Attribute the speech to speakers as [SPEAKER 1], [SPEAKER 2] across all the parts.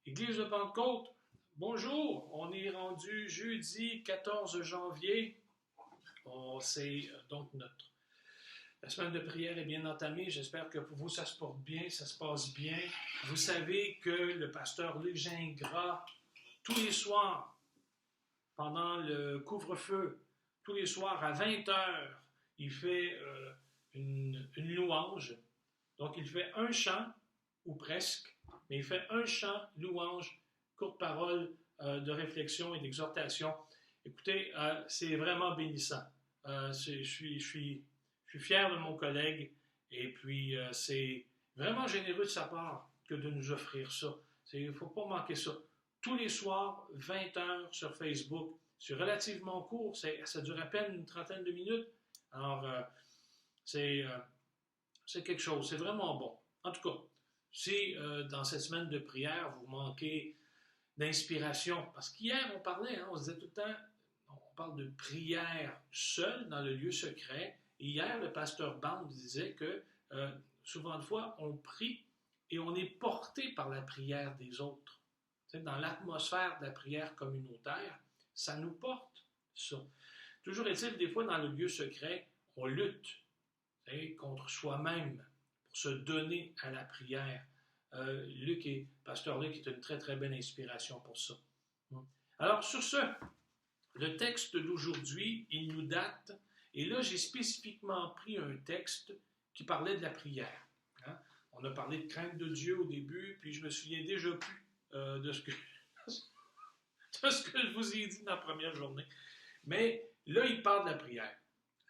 [SPEAKER 1] Église de Pentecôte, bonjour, on est rendu jeudi 14 janvier. C'est donc la semaine de prière est bien entamée. J'espère que pour vous, ça se porte bien, ça se passe bien. Vous savez que le pasteur Luc Gingras, tous les soirs, pendant le couvre-feu, tous les soirs à 20h, il fait une louange. Donc, il fait un chant, ou presque, mais il fait un chant, louange, courte parole de réflexion et d'exhortation. Écoutez, c'est vraiment bénissant. Je suis fier de mon collègue et puis c'est vraiment généreux de sa part que de nous offrir ça. Il ne faut pas manquer ça. Tous les soirs, 20h sur Facebook. C'est relativement court, ça dure à peine une trentaine de minutes. Alors, c'est quelque chose, c'est vraiment bon. En tout cas, si dans cette semaine de prière, vous manquez d'inspiration, parce qu'hier, on parlait, on se disait tout le temps, on parle de prière seule dans le lieu secret. Et hier, le pasteur Band disait que souvent de fois, on prie et on est porté par la prière des autres. Dans l'atmosphère de la prière communautaire, ça nous porte, ça. Toujours est-il, des fois, dans le lieu secret, on lutte contre soi-même pour se donner à la prière. Pasteur Luc est une très, très belle inspiration pour ça. Alors, sur ce, le texte d'aujourd'hui, il nous date, et là, j'ai spécifiquement pris un texte qui parlait de la prière. On a parlé de crainte de Dieu au début, puis je me souviens déjà plus de ce que je vous ai dit dans la première journée. Mais là, il parle de la prière.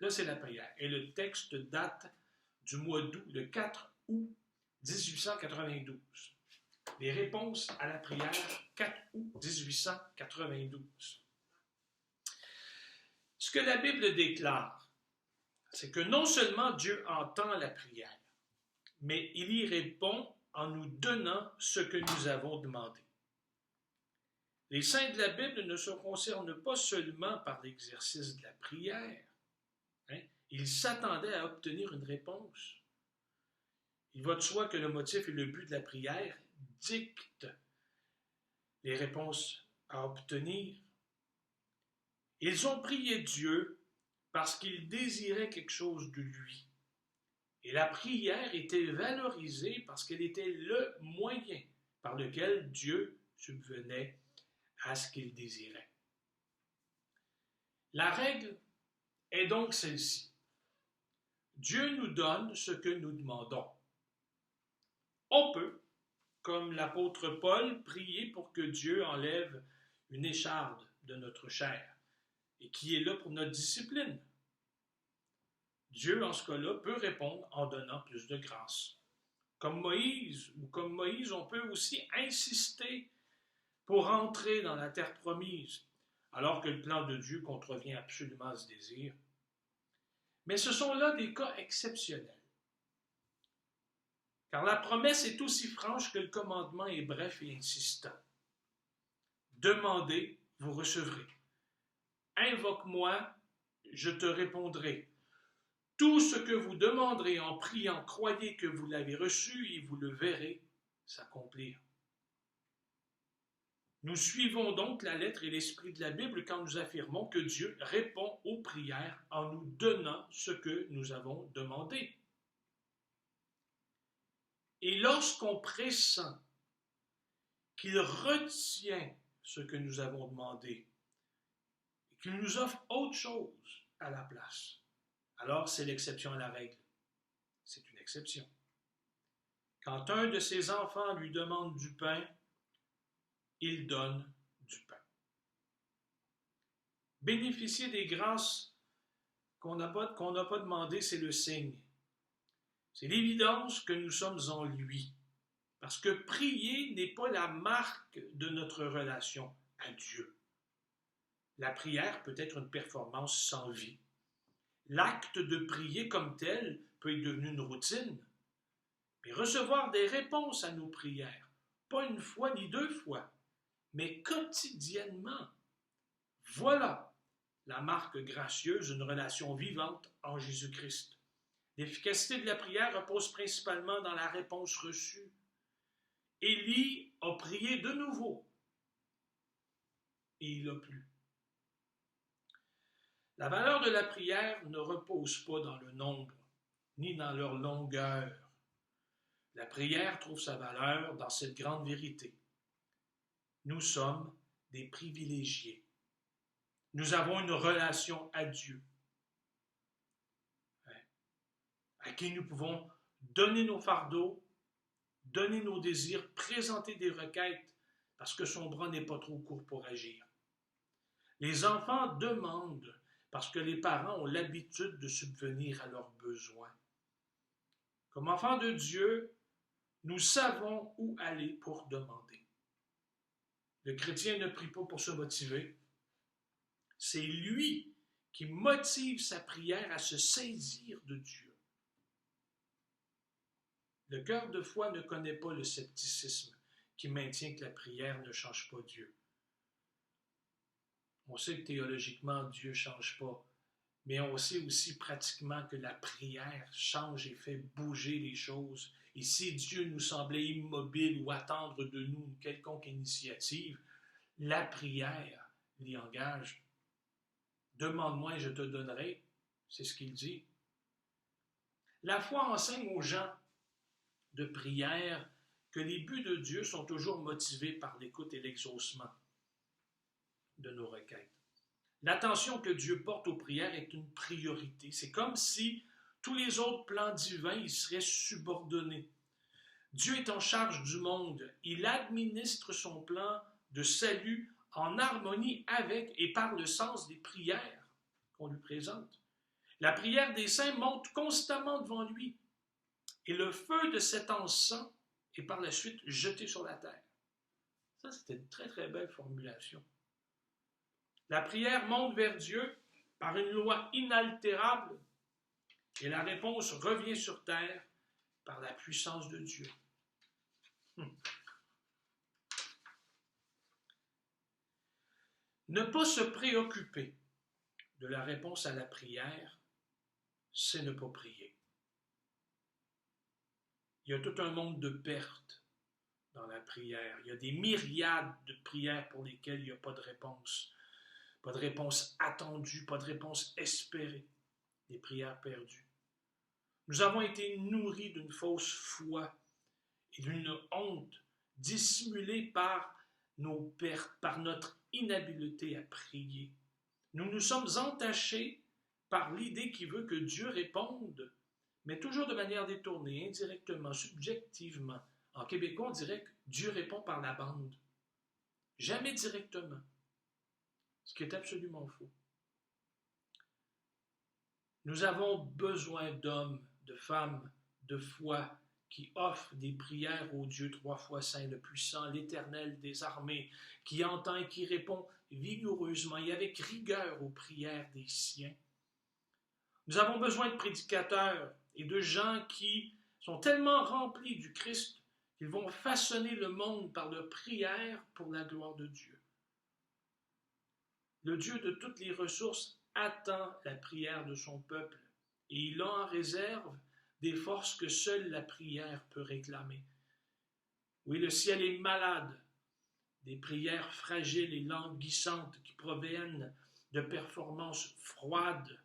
[SPEAKER 1] Là, c'est la prière. Et le texte date du mois d'août, le 4 août 1892. Les réponses à la prière, 4 août 1892. Ce que la Bible déclare, c'est que non seulement Dieu entend la prière, mais il y répond en nous donnant ce que nous avons demandé. Les saints de la Bible ne se concernent pas seulement par l'exercice de la prière. Ils s'attendaient à obtenir une réponse. Il va de soi que le motif et le but de la prière dictent les réponses à obtenir. Ils ont prié Dieu parce qu'ils désiraient quelque chose de lui. Et la prière était valorisée parce qu'elle était le moyen par lequel Dieu subvenait à ce qu'ils désiraient. La règle est donc celle-ci. Dieu nous donne ce que nous demandons. On peut, comme l'apôtre Paul, prier pour que Dieu enlève une écharde de notre chair et qui est là pour notre discipline. Dieu, en ce cas-là, peut répondre en donnant plus de grâce. Comme Moïse, on peut aussi insister pour entrer dans la terre promise, alors que le plan de Dieu contrevient absolument à ce désir. Mais ce sont là des cas exceptionnels. Car la promesse est aussi franche que le commandement est bref et insistant. Demandez, vous recevrez. Invoque-moi, je te répondrai. Tout ce que vous demanderez en priant, croyez que vous l'avez reçu et vous le verrez s'accomplir. Nous suivons donc la lettre et l'esprit de la Bible quand nous affirmons que Dieu répond aux prières en nous donnant ce que nous avons demandé. Et lorsqu'on pressent qu'il retient ce que nous avons demandé et qu'il nous offre autre chose à la place, alors c'est l'exception à la règle. C'est une exception. Quand un de ses enfants lui demande du pain, il donne du pain. Bénéficier des grâces qu'on n'a pas demandées, c'est le signe. C'est l'évidence que nous sommes en lui. Parce que prier n'est pas la marque de notre relation à Dieu. La prière peut être une performance sans vie. L'acte de prier comme tel peut être devenu une routine. Mais recevoir des réponses à nos prières, pas une fois ni deux fois, mais quotidiennement. Voilà la marque gracieuse d'une relation vivante en Jésus-Christ. L'efficacité de la prière repose principalement dans la réponse reçue. Élie a prié de nouveau et il a plu. La valeur de la prière ne repose pas dans le nombre, ni dans leur longueur. La prière trouve sa valeur dans cette grande vérité. Nous sommes des privilégiés. Nous avons une relation à Dieu, à qui nous pouvons donner nos fardeaux, donner nos désirs, présenter des requêtes, parce que son bras n'est pas trop court pour agir. Les enfants demandent parce que les parents ont l'habitude de subvenir à leurs besoins. Comme enfants de Dieu, nous savons où aller pour demander. Le chrétien ne prie pas pour se motiver. C'est lui qui motive sa prière à se saisir de Dieu. Le cœur de foi ne connaît pas le scepticisme qui maintient que la prière ne change pas Dieu. On sait que théologiquement, Dieu ne change pas, mais on sait aussi pratiquement que la prière change et fait bouger les choses. Et si Dieu nous semblait immobile ou attendre de nous une quelconque initiative, la prière l'y engage. Demande-moi et je te donnerai, c'est ce qu'il dit. La foi enseigne aux gens de prière que les buts de Dieu sont toujours motivés par l'écoute et l'exaucement de nos requêtes. L'attention que Dieu porte aux prières est une priorité. C'est comme si tous les autres plans divins y seraient subordonnés. Dieu est en charge du monde. Il administre son plan de salut en harmonie avec et par le sens des prières qu'on lui présente. La prière des saints monte constamment devant lui et le feu de cet encens est par la suite jeté sur la terre. Ça, c'était une très, très belle formulation. La prière monte vers Dieu par une loi inaltérable et la réponse revient sur terre par la puissance de Dieu. Ne pas se préoccuper de la réponse à la prière, c'est ne pas prier. Il y a tout un monde de pertes dans la prière. Il y a des myriades de prières pour lesquelles il n'y a pas de réponse. Pas de réponse attendue, pas de réponse espérée. Des prières perdues. Nous avons été nourris d'une fausse foi et d'une honte dissimulée par nos pertes, par notre inhabileté à prier. Nous nous sommes entachés par l'idée qui veut que Dieu réponde, mais toujours de manière détournée, indirectement, subjectivement. En québécois, on dirait que Dieu répond par la bande. Jamais directement. Ce qui est absolument faux. Nous avons besoin d'hommes, de femmes, de foi, qui offrent des prières au Dieu trois fois saint, le puissant, l'Éternel des armées, qui entend et qui répond vigoureusement et avec rigueur aux prières des siens. Nous avons besoin de prédicateurs et de gens qui sont tellement remplis du Christ qu'ils vont façonner le monde par leur prière pour la gloire de Dieu. Le Dieu de toutes les ressources attend la prière de son peuple et il a en réserve des forces que seule la prière peut réclamer. Oui, le ciel est malade des prières fragiles et languissantes qui proviennent de performances froides.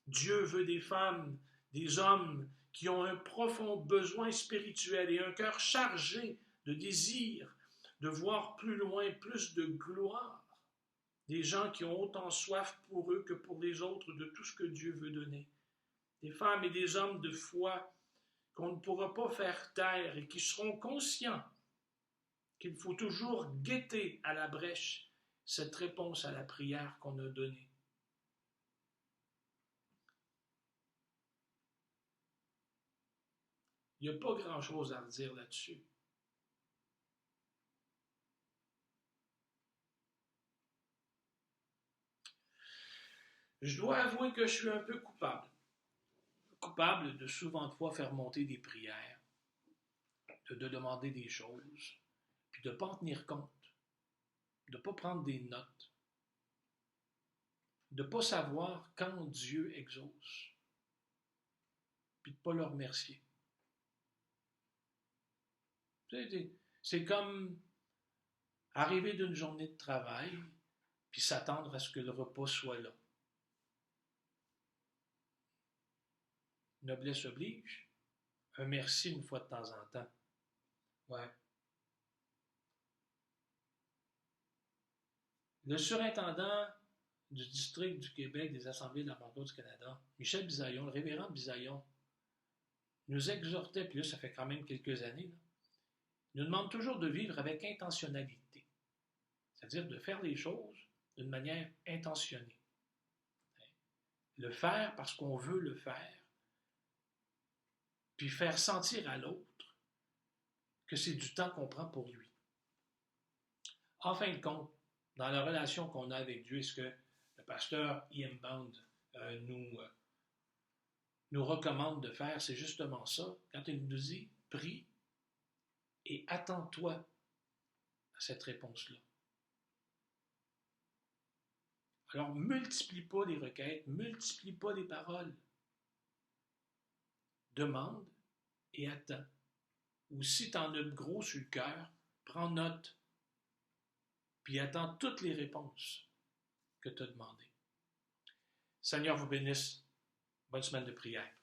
[SPEAKER 1] Dieu veut des femmes, des hommes qui ont un profond besoin spirituel et un cœur chargé de désir, de voir plus loin, plus de gloire. Des gens qui ont autant soif pour eux que pour les autres de tout ce que Dieu veut donner. Des femmes et des hommes de foi qu'on ne pourra pas faire taire et qui seront conscients qu'il faut toujours guetter à la brèche cette réponse à la prière qu'on a donnée. Il n'y a pas grand-chose à redire là-dessus. Je dois avouer que je suis un peu coupable. Coupable de souvent de fois faire monter des prières, de demander des choses, puis de ne pas en tenir compte, de ne pas prendre des notes, de ne pas savoir quand Dieu exauce, puis de ne pas le remercier. Vous savez, C'est comme arriver d'une journée de travail, puis s'attendre à ce que le repas soit là. Noblesse oblige. Un merci une fois de temps en temps. Ouais. Le surintendant du district du Québec des Assemblées de la Banque du Canada, Michel Bisaillon, le révérend Bisaillon, nous exhortait, puis là, ça fait quand même quelques années, là, nous demande toujours de vivre avec intentionnalité, c'est-à-dire de faire les choses d'une manière intentionnée. Le faire parce qu'on veut le faire, puis faire sentir à l'autre que c'est du temps qu'on prend pour lui. En fin de compte, dans la relation qu'on a avec Dieu, ce que le pasteur Ian Bound nous recommande de faire, c'est justement ça. Quand il nous dit « prie et attends-toi à cette réponse-là ». Alors, multiplie pas les requêtes, multiplie pas les paroles. Demande et attends. Ou si tu en as gros sur le cœur, prends note, puis attends toutes les réponses que tu as demandées. Seigneur vous bénisse. Bonne semaine de prière.